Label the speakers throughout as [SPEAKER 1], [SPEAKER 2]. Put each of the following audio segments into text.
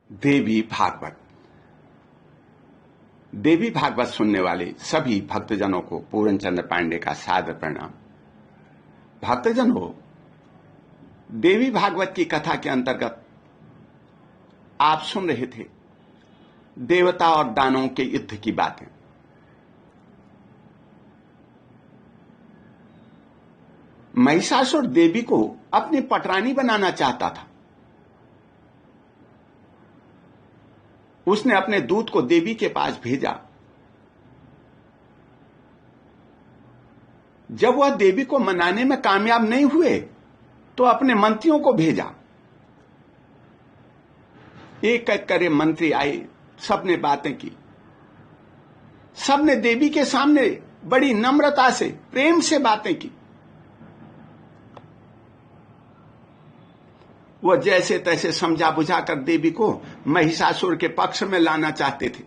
[SPEAKER 1] देवी भागवत। देवी भागवत सुनने वाले सभी भक्तजनों को पूर्ण चंद्र पांडे का सादर प्रणाम। भक्तजनों, देवी भागवत की कथा के अंतर्गत आप सुन रहे थे देवता और दानवों के युद्ध की बातें। महिषासुर देवी को अपनी पटरानी बनाना चाहता था। उसने अपने दूत को देवी के पास भेजा। जब वह देवी को मनाने में कामयाब नहीं हुए तो अपने मंत्रियों को भेजा। एक एक करे मंत्री आए, सबने बातें की। सबने देवी के सामने बड़ी नम्रता से, प्रेम से बातें की। वह जैसे तैसे समझा बुझाकर देवी को महिषासुर के पक्ष में लाना चाहते थे।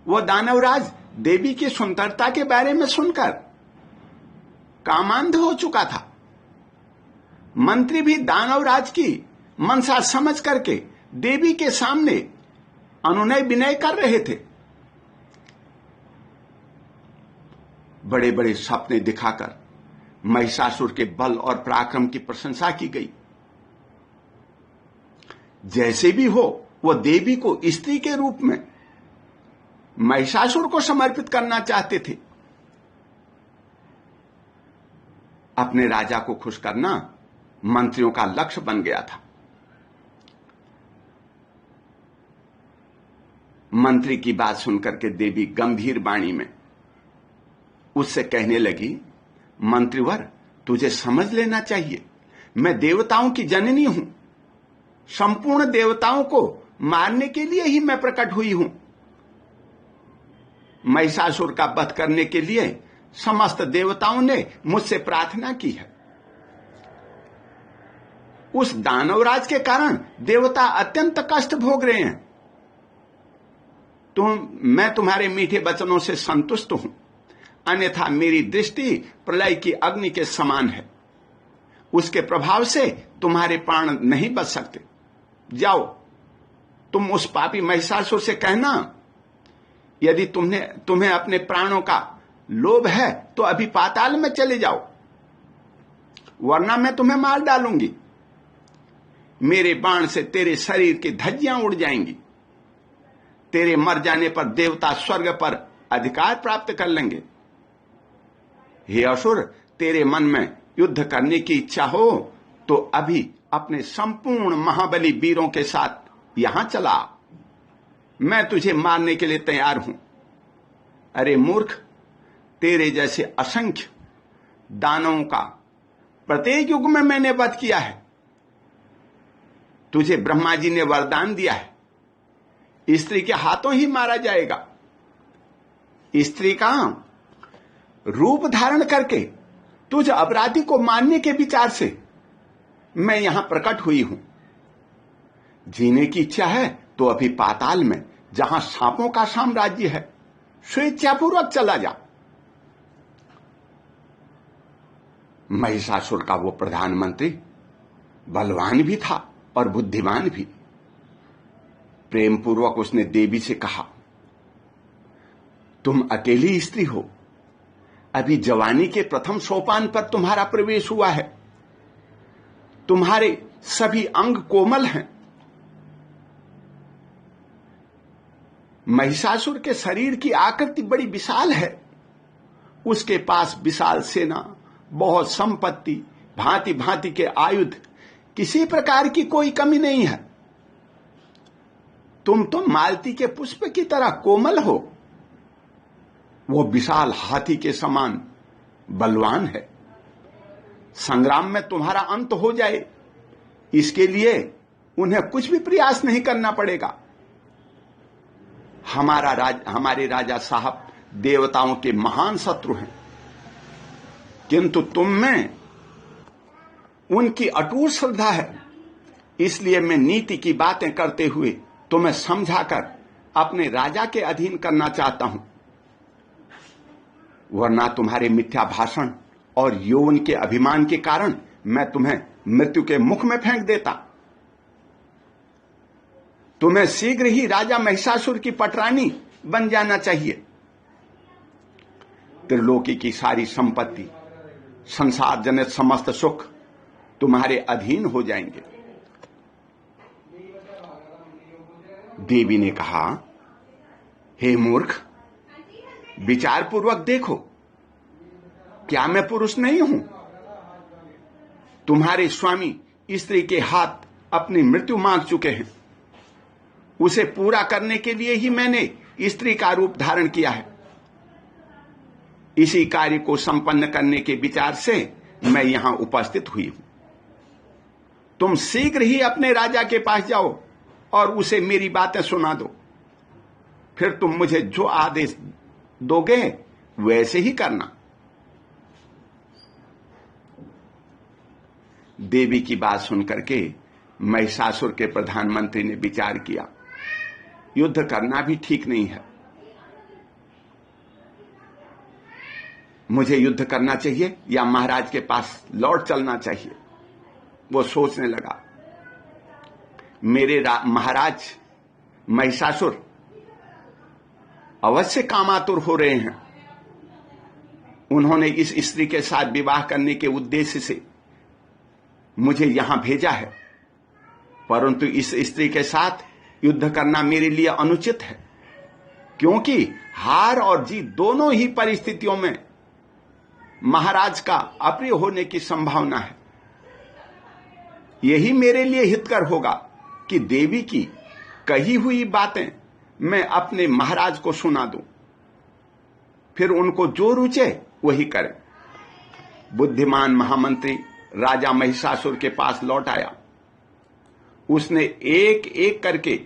[SPEAKER 1] वह दानवराज देवी की सुंदरता के बारे में सुनकर कामांध हो चुका था। मंत्री भी दानवराज की मनसा समझ करके देवी के सामने अनुनय विनय कर रहे थे। बड़े बड़े सपने दिखाकर महिषासुर के बल और पराक्रम की प्रशंसा की गई। जैसे भी हो, वह देवी को स्त्री के रूप में महिषासुर को समर्पित करना चाहते थे। अपने राजा को खुश करना मंत्रियों का लक्ष्य बन गया था। मंत्री की बात सुनकर के देवी गंभीर वाणी में उससे कहने लगी, मंत्रीवर, तुझे समझ लेना चाहिए, मैं देवताओं की जननी हूं। संपूर्ण देवताओं को मारने के लिए ही मैं प्रकट हुई हूं। महिषासुर का वध करने के लिए समस्त देवताओं ने मुझसे प्रार्थना की है। उस दानवराज के कारण देवता अत्यंत कष्ट भोग रहे हैं। मैं तुम्हारे मीठे वचनों से संतुष्ट हूं, अन्यथा मेरी दृष्टि प्रलय की अग्नि के समान है। उसके प्रभाव से तुम्हारे प्राण नहीं बच सकते। जाओ, तुम उस पापी महिषासुर से कहना, यदि तुम्हें अपने प्राणों का लोभ है तो अभी पाताल में चले जाओ, वरना मैं तुम्हें मार डालूंगी। मेरे बाण से तेरे शरीर की धज्जियां उड़ जाएंगी। तेरे मर जाने पर देवता स्वर्ग पर अधिकार प्राप्त कर लेंगे। हे असुर, तेरे मन में युद्ध करने की इच्छा हो तो अभी अपने संपूर्ण महाबली वीरों के साथ यहां चला। मैं तुझे मारने के लिए तैयार हूं। अरे मूर्ख, तेरे जैसे असंख्य दानवों का प्रत्येक युग में मैंने वध किया है। तुझे ब्रह्मा जी ने वरदान दिया है, स्त्री के हाथों ही मारा जाएगा। स्त्री का रूप धारण करके तुझ अपराधी को मारने के विचार से मैं यहां प्रकट हुई हूं। जीने की इच्छा है तो अभी पाताल में, जहां सांपों का साम्राज्य है, स्वेच्छापूर्वक चला जा। महिषासुर का वो प्रधानमंत्री बलवान भी था और बुद्धिमान भी। प्रेम पूर्वक उसने देवी से कहा, तुम अकेली स्त्री हो, अभी जवानी के प्रथम सोपान पर तुम्हारा प्रवेश हुआ है। तुम्हारे सभी अंग कोमल हैं। महिषासुर के शरीर की आकृति बड़ी विशाल है। उसके पास विशाल सेना, बहुत संपत्ति, भांति भांति के आयुध, किसी प्रकार की कोई कमी नहीं है। तुम तो मालती के पुष्प की तरह कोमल हो। वो विशाल हाथी के समान बलवान है। संग्राम में तुम्हारा अंत हो जाए, इसके लिए उन्हें कुछ भी प्रयास नहीं करना पड़ेगा। हमारे राजा साहब देवताओं के महान शत्रु हैं, किंतु तुम में उनकी अटूट श्रद्धा है। इसलिए मैं नीति की बातें करते हुए तुम्हें समझाकर अपने राजा के अधीन करना चाहता हूं, वरना तुम्हारे मिथ्या भाषण और यौवन के अभिमान के कारण मैं तुम्हें मृत्यु के मुख में फेंक देता। तुम्हें शीघ्र ही राजा महिषासुर की पटरानी बन जाना चाहिए। त्रिलोकी की सारी संपत्ति, संसार जनित समस्त सुख तुम्हारे अधीन हो जाएंगे। देवी ने कहा, हे मूर्ख, विचार पूर्वक देखो, क्या मैं पुरुष नहीं हूं? तुम्हारे स्वामी स्त्री के हाथ अपनी मृत्यु मांग चुके हैं। उसे पूरा करने के लिए ही मैंने स्त्री का रूप धारण किया है। इसी कार्य को संपन्न करने के विचार से मैं यहां उपस्थित हुई हूं। तुम शीघ्र ही अपने राजा के पास जाओ और उसे मेरी बातें सुना दो। फिर तुम मुझे जो आदेश दोगे वैसे ही करना। देवी की बात सुनकर के महिषासुर के प्रधानमंत्री ने विचार किया, युद्ध करना भी ठीक नहीं है। मुझे युद्ध करना चाहिए या महाराज के पास लौट चलना चाहिए। वो सोचने लगा, मेरे महाराज महिषासुर अवश्य कामातुर हो रहे हैं। उन्होंने इस स्त्री के साथ विवाह करने के उद्देश्य से मुझे यहां भेजा है, परंतु इस स्त्री के साथ युद्ध करना मेरे लिए अनुचित है, क्योंकि हार और जीत दोनों ही परिस्थितियों में महाराज का अप्रिय होने की संभावना है। यही मेरे लिए हितकर होगा कि देवी की कही हुई बातें मैं अपने महाराज को सुना दूं, फिर उनको जो रुचे वही करें। बुद्धिमान महामंत्री राजा महिषासुर के पास लौट आया। उसने एक एक करके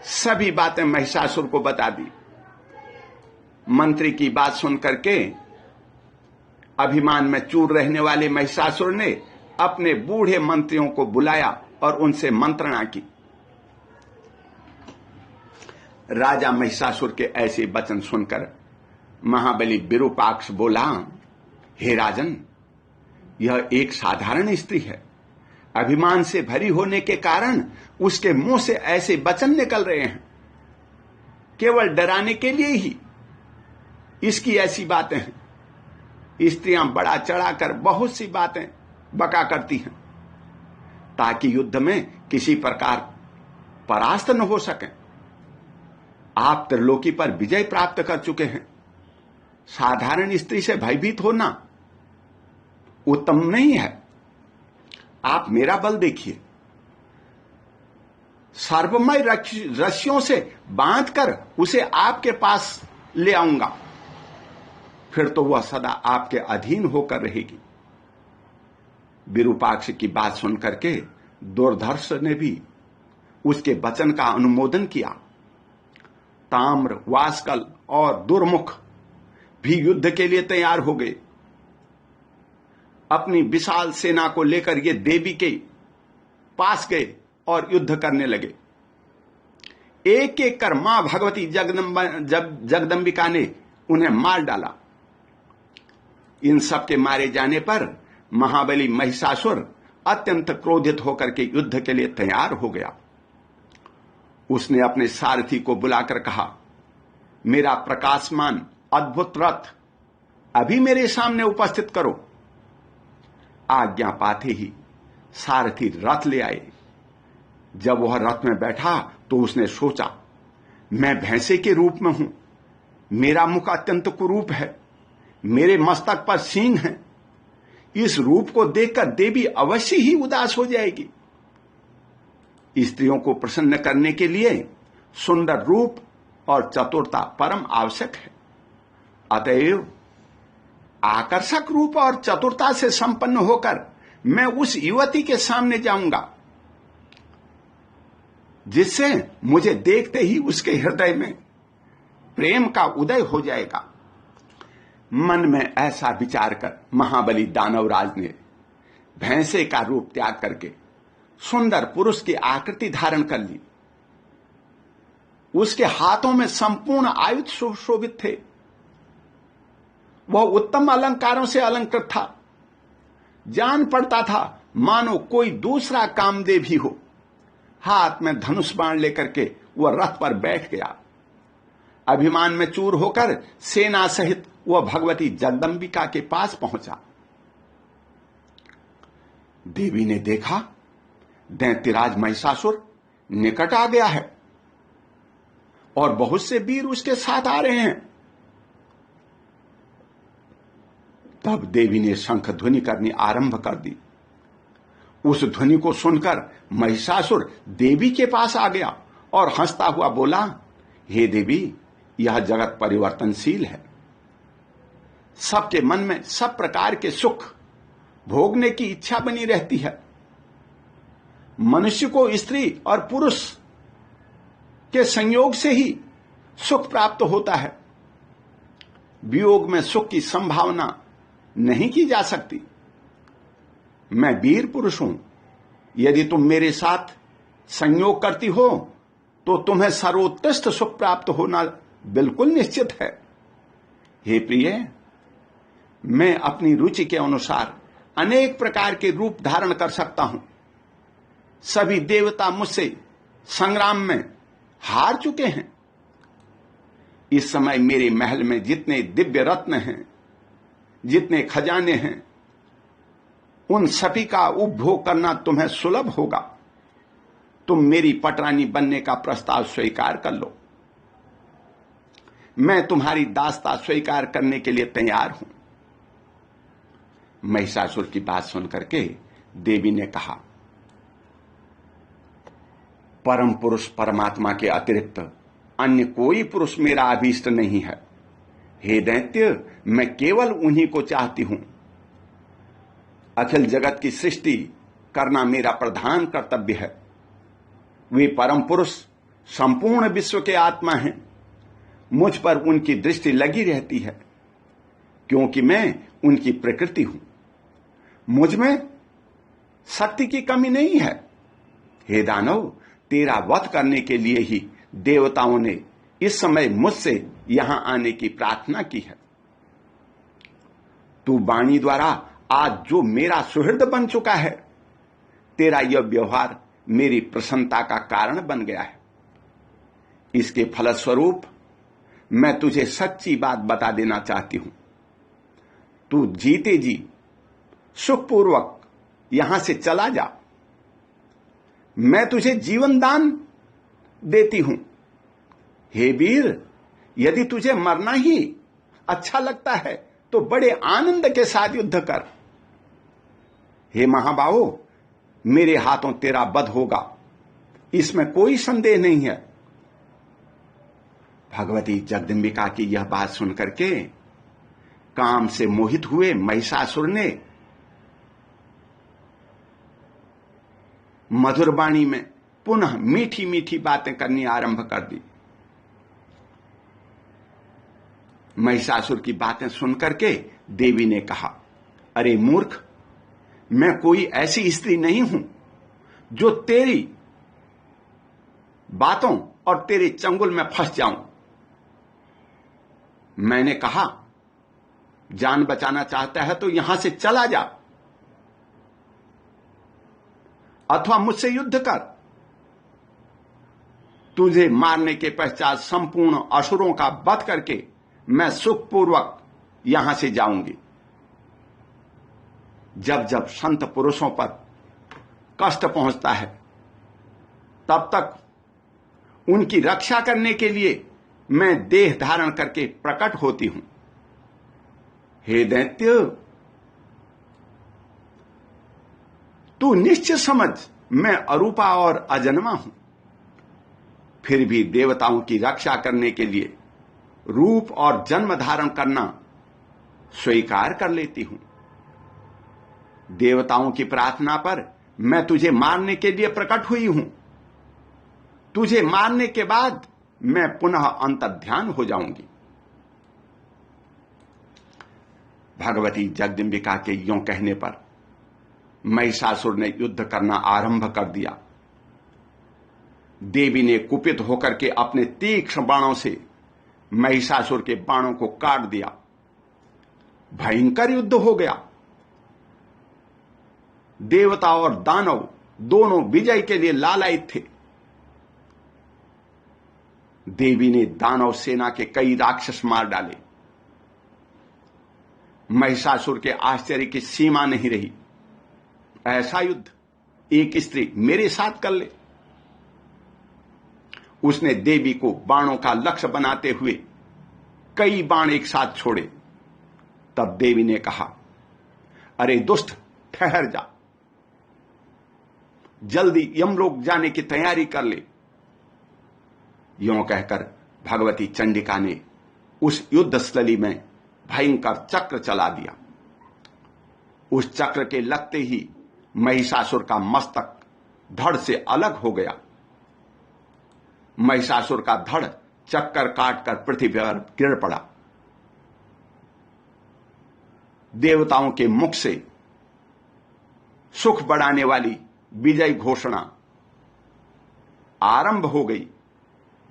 [SPEAKER 1] सभी बातें महिषासुर को बता दी। मंत्री की बात सुनकर के अभिमान में चूर रहने वाले महिषासुर ने अपने बूढ़े मंत्रियों को बुलाया और उनसे मंत्रणा की। राजा महिषासुर के ऐसे वचन सुनकर महाबली विरूपाक्ष बोला, हे राजन, यह एक साधारण स्त्री है। अभिमान से भरी होने के कारण उसके मुंह से ऐसे वचन निकल रहे हैं। केवल डराने के लिए ही इसकी ऐसी बातें हैं। स्त्रियां बड़ा चढ़ाकर बहुत सी बातें बका करती हैं ताकि युद्ध में किसी प्रकार परास्त न हो सके। आप त्रिलोकी पर विजय प्राप्त कर चुके हैं। साधारण स्त्री से भयभीत होना उत्तम नहीं है। आप मेरा बल देखिए। सर्वमय रस्सियों से बांधकर उसे आपके पास ले आऊंगा, फिर तो वह सदा आपके अधीन होकर रहेगी। विरूपाक्ष की बात सुनकर के दुर्धर्ष ने भी उसके वचन का अनुमोदन किया। ताम्र, वास्कल और दुर्मुख भी युद्ध के लिए तैयार हो गए। अपनी विशाल सेना को लेकर ये देवी के पास गए और युद्ध करने लगे। एक एक कर मां भगवती जगदंबिका ने उन्हें मार डाला। इन सब के मारे जाने पर महाबली महिषासुर अत्यंत क्रोधित होकर के युद्ध के लिए तैयार हो गया। उसने अपने सारथी को बुलाकर कहा, मेरा प्रकाशमान अद्भुत रथ अभी मेरे सामने उपस्थित करो। आज्ञा पाते ही सारथी रथ ले आए। जब वह रथ में बैठा तो उसने सोचा, मैं भैंसे के रूप में हूं, मेरा मुख अत्यंत कुरूप है, मेरे मस्तक पर सींग हैं। इस रूप को देखकर देवी अवश्य ही उदास हो जाएगी। स्त्रियों को प्रसन्न करने के लिए सुंदर रूप और चतुरता परम आवश्यक है। अतएव आकर्षक रूप और चतुरता से संपन्न होकर मैं उस युवती के सामने जाऊंगा, जिससे मुझे देखते ही उसके हृदय में प्रेम का उदय हो जाएगा। मन में ऐसा विचार कर महाबली दानवराज ने भैंसे का रूप त्याग करके सुंदर पुरुष की आकृति धारण कर ली। उसके हाथों में संपूर्ण आयुध सुशोभित थे। वह उत्तम अलंकारों से अलंकृत था। जान पड़ता था मानो कोई दूसरा कामदेव ही हो। हाथ में धनुष बाण लेकर के वह रथ पर बैठ गया। अभिमान में चूर होकर सेना सहित वह भगवती जगदंबिका के पास पहुंचा। देवी ने देखा दैत्यराज महिषासुर निकट आ गया है और बहुत से वीर उसके साथ आ रहे हैं। तब देवी ने शंख ध्वनि करनी आरंभ कर दी। उस ध्वनि को सुनकर महिषासुर देवी के पास आ गया और हंसता हुआ बोला, हे देवी, यह जगत परिवर्तनशील है। सबके मन में सब प्रकार के सुख भोगने की इच्छा बनी रहती है। मनुष्य को स्त्री और पुरुष के संयोग से ही सुख प्राप्त होता है। वियोग में सुख की संभावना नहीं की जा सकती। मैं वीर पुरुष हूं। यदि तुम मेरे साथ संयोग करती हो तो तुम्हें सर्वोत्कृष्ट सुख प्राप्त होना बिल्कुल निश्चित है। हे प्रिय, मैं अपनी रुचि के अनुसार अनेक प्रकार के रूप धारण कर सकता हूं। सभी देवता मुझसे संग्राम में हार चुके हैं। इस समय मेरे महल में जितने दिव्य रत्न हैं, जितने खजाने हैं, उन सभी का उपभोग करना तुम्हें सुलभ होगा। तुम मेरी पटरानी बनने का प्रस्ताव स्वीकार कर लो। मैं तुम्हारी दासता स्वीकार करने के लिए तैयार हूं। महिषासुर की बात सुनकर के देवी ने कहा, परम पुरुष परमात्मा के अतिरिक्त अन्य कोई पुरुष मेरा अभीष्ट नहीं है। हे दैत्य, मैं केवल उन्हीं को चाहती हूं। अखिल जगत की सृष्टि करना मेरा प्रधान कर्तव्य है। वे परम पुरुष संपूर्ण विश्व के आत्मा हैं। मुझ पर उनकी दृष्टि लगी रहती है क्योंकि मैं उनकी प्रकृति हूं। मुझ में शक्ति की कमी नहीं है। हे दानव, तेरा वध करने के लिए ही देवताओं ने इस समय मुझसे यहां आने की प्रार्थना की है। तू वाणी द्वारा आज जो मेरा सुहृद बन चुका है, तेरा यह व्यवहार मेरी प्रसन्नता का कारण बन गया है। इसके फलस्वरूप मैं तुझे सच्ची बात बता देना चाहती हूं। तू जीते जी सुखपूर्वक यहां से चला जा। मैं तुझे जीवन दान देती हूं। हे वीर, यदि तुझे मरना ही अच्छा लगता है तो बड़े आनंद के साथ युद्ध कर। हे महाबाहो, मेरे हाथों तेरा वध होगा, इसमें कोई संदेह नहीं है। भगवती जगदंबिका की यह बात सुनकर के काम से मोहित हुए महिषासुर ने मधुर वाणी में पुनः मीठी मीठी बातें करनी आरंभ कर दी। महिषासुर की बातें सुनकर के देवी ने कहा, अरे मूर्ख, मैं कोई ऐसी स्त्री नहीं हूं जो तेरी बातों और तेरे चंगुल में फंस जाऊं। मैंने कहा, जान बचाना चाहता है तो यहां से चला जा अथवा मुझसे युद्ध कर। तुझे मारने के पश्चात संपूर्ण असुरों का वध करके मैं सुखपूर्वक यहां से जाऊंगी। जब जब संत पुरुषों पर कष्ट पहुंचता है तब तक उनकी रक्षा करने के लिए मैं देह धारण करके प्रकट होती हूं। हे दैत्य, तू निश्चय समझ मैं अरूपा और अजन्मा हूं। फिर भी देवताओं की रक्षा करने के लिए रूप और जन्म धारण करना स्वीकार कर लेती हूं। देवताओं की प्रार्थना पर मैं तुझे मारने के लिए प्रकट हुई हूं। तुझे मारने के बाद मैं पुनः अंतर्ध्यान हो जाऊंगी। भगवती जगदंबिका के यों कहने पर महिषासुर ने युद्ध करना आरंभ कर दिया। देवी ने कुपित होकर के अपने तीक्ष्ण बाणों से महिषासुर के बाणों को काट दिया। भयंकर युद्ध हो गया। देवता और दानव दोनों विजय के लिए लालायित थे। देवी ने दानव सेना के कई राक्षस मार डाले। महिषासुर के आश्चर्य की सीमा नहीं रही। ऐसा युद्ध एक स्त्री मेरे साथ कर ले। उसने देवी को बाणों का लक्ष्य बनाते हुए कई बाण एक साथ छोड़े। तब देवी ने कहा, अरे दुष्ट, ठहर जा, जल्दी यमलोक जाने की तैयारी कर ले। यों कहकर भगवती चंडिका ने उस युद्ध स्थली में भयंकर चक्र चला दिया। उस चक्र के लगते ही महिषासुर का मस्तक धड़ से अलग हो गया। महिषासुर का धड़ चक्कर काटकर पृथ्वी पर गिर पड़ा। देवताओं के मुख से सुख बढ़ाने वाली विजय घोषणा आरंभ हो गई।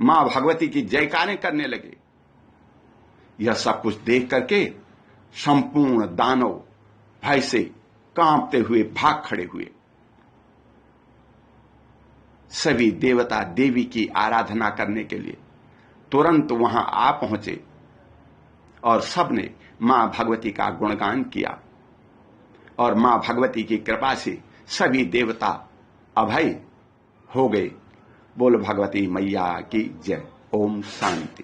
[SPEAKER 1] मां भगवती की जयकारें करने लगे। यह सब कुछ देख करके संपूर्ण दानव भय से कांपते हुए भाग खड़े हुए। सभी देवता देवी की आराधना करने के लिए तुरंत वहां आ पहुंचे और सबने मां भगवती का गुणगान किया। और मां भगवती की कृपा से सभी देवता अभय हो गए। बोल भगवती मैया की जय। ओम शांति।